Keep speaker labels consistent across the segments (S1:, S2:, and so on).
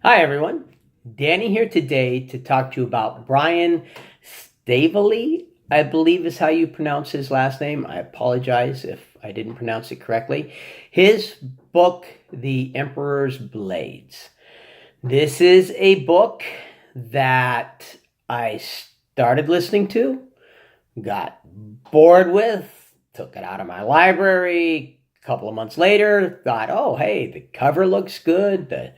S1: Hi, everyone. Danny here today to talk to you about Brian Staveley, I believe is how you pronounce his last name. I apologize if I didn't pronounce it correctly. His book, The Emperor's Blades. This is a book that I started listening to, got bored with, took it out of my library. A couple of months later, thought, oh, hey, the cover looks good.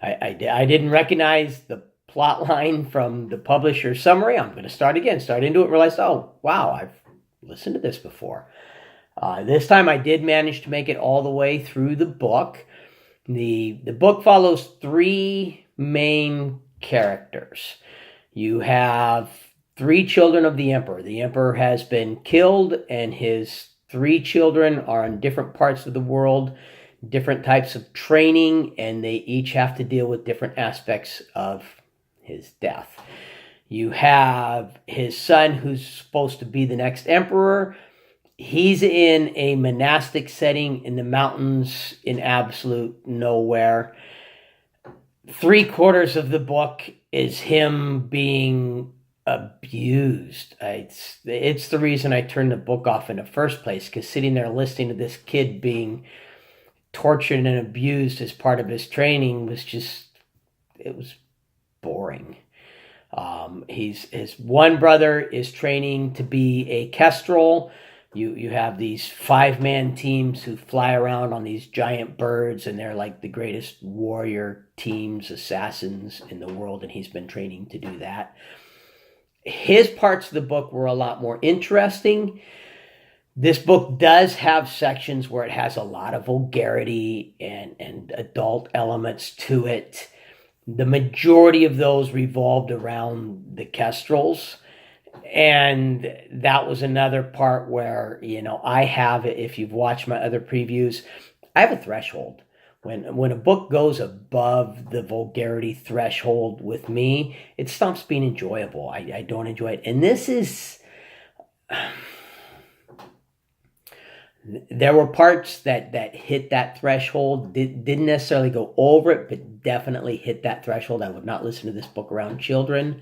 S1: I didn't recognize the plot line from the publisher's summary. I'm going to start again. Start into it and realized, oh, wow, I've listened to this before. This time I did manage to make it all the way through the book. The book follows three main characters. You have three children of the emperor. The emperor has been killed, and his three children are in different parts of the world, different types of training, and they each have to deal with different aspects of his death. You have his son, who's supposed to be the next emperor. He's in a monastic setting in the mountains in absolute nowhere. 3/4 of the book is him being abused. It's the reason I turned the book off in the first place, because sitting there listening to this kid being tortured and abused as part of his training it was boring. His one brother is training to be a kestrel. You have these 5-man teams who fly around on these giant birds, and they're like the greatest warrior teams, assassins in the world, and he's been training to do that. His parts of the book were a lot more interesting. This book does have sections where it has a lot of vulgarity and adult elements to it. The majority of those revolved around the kestrels. And that was another part where, I have, if you've watched my other previews, I have a threshold. When a book goes above the vulgarity threshold with me, it stops being enjoyable. I don't enjoy it. And this is... There were parts that hit that threshold, didn't necessarily go over it, but definitely hit that threshold. I would not listen to this book around children.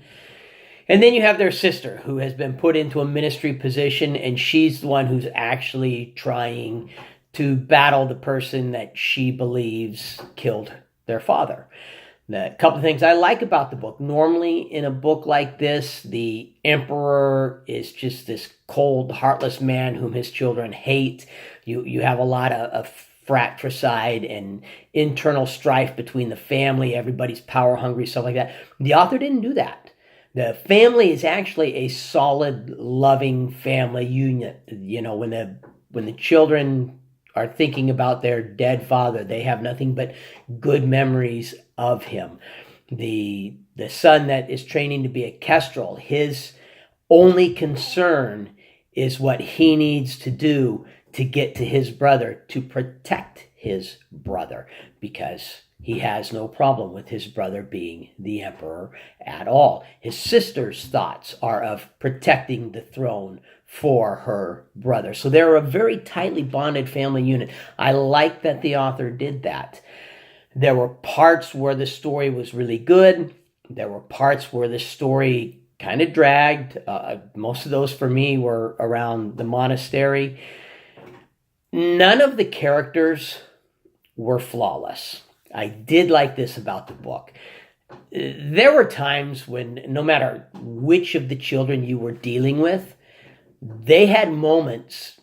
S1: And then you have their sister, who has been put into a ministry position, and she's the one who's actually trying to battle the person that she believes killed their father. A couple of things I like about the book. Normally, in a book like this, the emperor is just this cold, heartless man whom his children hate. You have a lot of fratricide and internal strife between the family. Everybody's power hungry, stuff like that. The author didn't do that. The family is actually a solid, loving family unit. When the children are thinking about their dead father, they have nothing but good memories of him. The son that is training to be a kestrel, his only concern is what he needs to do to get to his brother, to protect his brother, because he has no problem with his brother being the emperor at all. His sister's thoughts are of protecting the throne for her brother. So they're a very tightly bonded family unit. I like that the author did that. There were parts where the story was really good. There were parts where the story kind of dragged. Most of those for me were around the monastery. None of the characters were flawless. I did like this about the book. There were times when, no matter which of the children you were dealing with, they had moments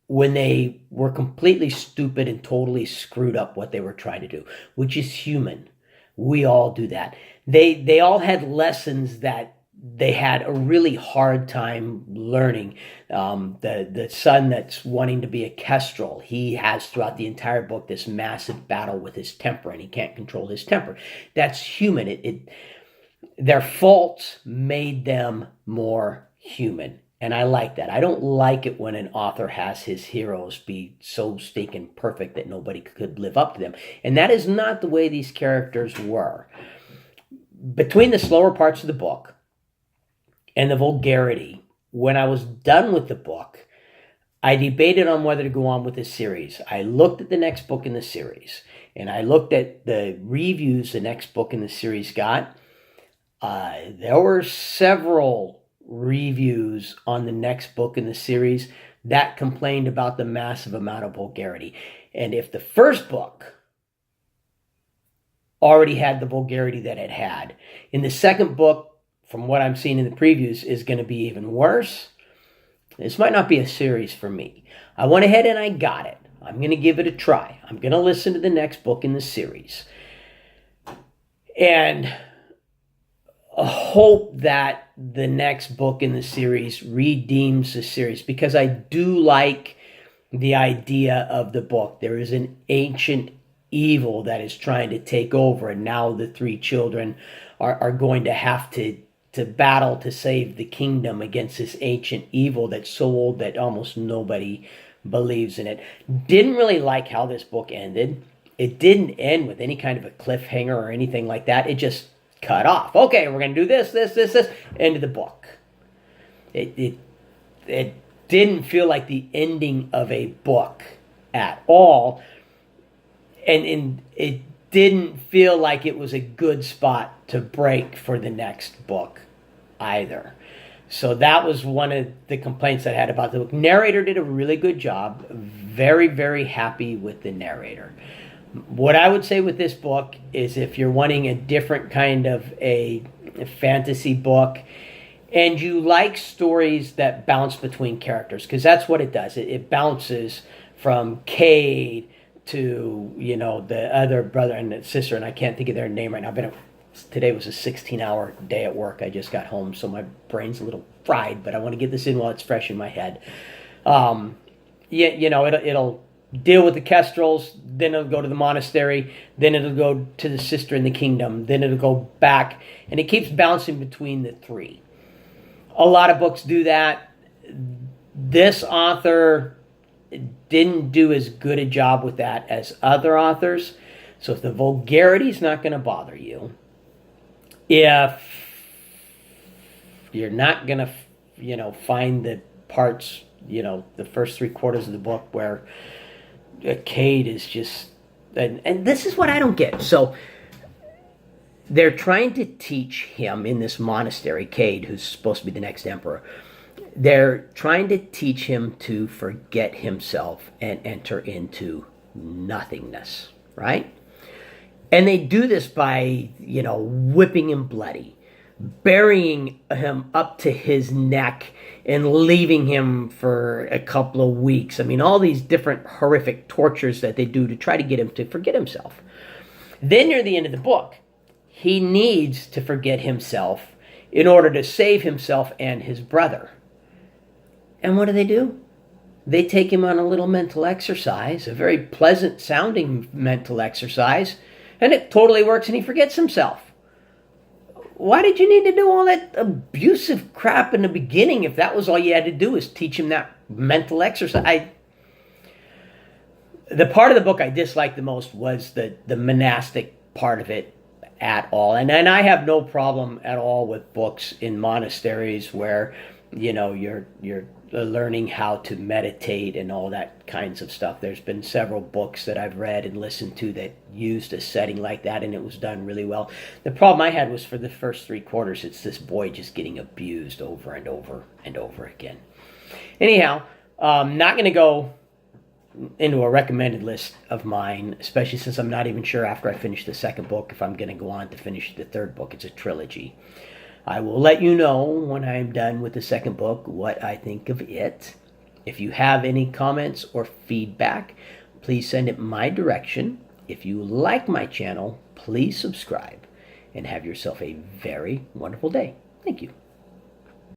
S1: when they were completely stupid and totally screwed up what they were trying to do, which is human. We all do that. They all had lessons that they had a really hard time learning. The son that's wanting to be a kestrel, he has throughout the entire book this massive battle with his temper, and he can't control his temper. That's human. Their faults made them more human. And I like that. I don't like it when an author has his heroes be so stinking perfect that nobody could live up to them. And that is not the way these characters were. Between the slower parts of the book and the vulgarity, when I was done with the book, I debated on whether to go on with the series. I looked at the next book in the series, And I looked at the reviews the next book in the series got. There were several reviews on the next book in the series that complained about the massive amount of vulgarity. And if the first book already had the vulgarity that it had, in the second book, from what I'm seeing in the previews, is going to be even worse. This might not be a series for me. I went ahead and I got it. I'm going to give it a try. I'm going to listen to the next book in the series. And hope that the next book in the series redeems the series, because I do like the idea of the book. There is an ancient evil that is trying to take over, and now the three children are going to have to battle to save the kingdom against this ancient evil that's so old that almost nobody believes in it. Didn't really like how this book ended. It didn't end with any kind of a cliffhanger or anything like that. It just cut off. Okay, we're going to do this. End of the book. It didn't feel like the ending of a book at all. And it didn't feel like it was a good spot to break for the next book either. So that was one of the complaints I had about the book. Narrator did a really good job. Very, very happy with the narrator. What I would say with this book is, if you're wanting a different kind of a fantasy book and you like stories that bounce between characters, because that's what it does. It bounces from Cade to, the other brother and sister, and I can't think of their name right now. Today was a 16-hour day at work. I just got home, so my brain's a little fried, but I want to get this in while it's fresh in my head. It'll deal with the Kestrels, then it'll go to the monastery, then it'll go to the sister in the kingdom, then it'll go back, and it keeps bouncing between the three. A lot of books do that. This author didn't do as good a job with that as other authors. So if the vulgarity is not going to bother you, if you're not going to, find the parts, the first 3/4 of the book where Cade is just, and this is what I don't get. So they're trying to teach him in this monastery, Cade, who's supposed to be the next emperor. They're trying to teach him to forget himself and enter into nothingness, right? And they do this by, whipping him bloody, burying him up to his neck and leaving him for a couple of weeks. I mean, all these different horrific tortures that they do to try to get him to forget himself. Then near the end of the book, he needs to forget himself in order to save himself and his brother. And what do? They take him on a little mental exercise, a very pleasant sounding mental exercise, and it totally works and he forgets himself. Why did you need to do all that abusive crap in the beginning if that was all you had to do, is teach him that mental exercise? The part of the book I disliked the most was the monastic part of it at all. And I have no problem at all with books in monasteries where, you're learning how to meditate and all that kinds of stuff. There's been several books that I've read and listened to that used a setting like that, and it was done really well. The problem I had was for the first 3/4, it's this boy just getting abused over and over and over again. Anyhow, I'm not going to go into a recommended list of mine, especially since I'm not even sure after I finish the second book if I'm going to go on to finish the third book. It's a trilogy. I will let you know when I'm done with the second book what I think of it. If you have any comments or feedback, please send it my direction. If you like my channel, please subscribe and have yourself a very wonderful day. Thank you.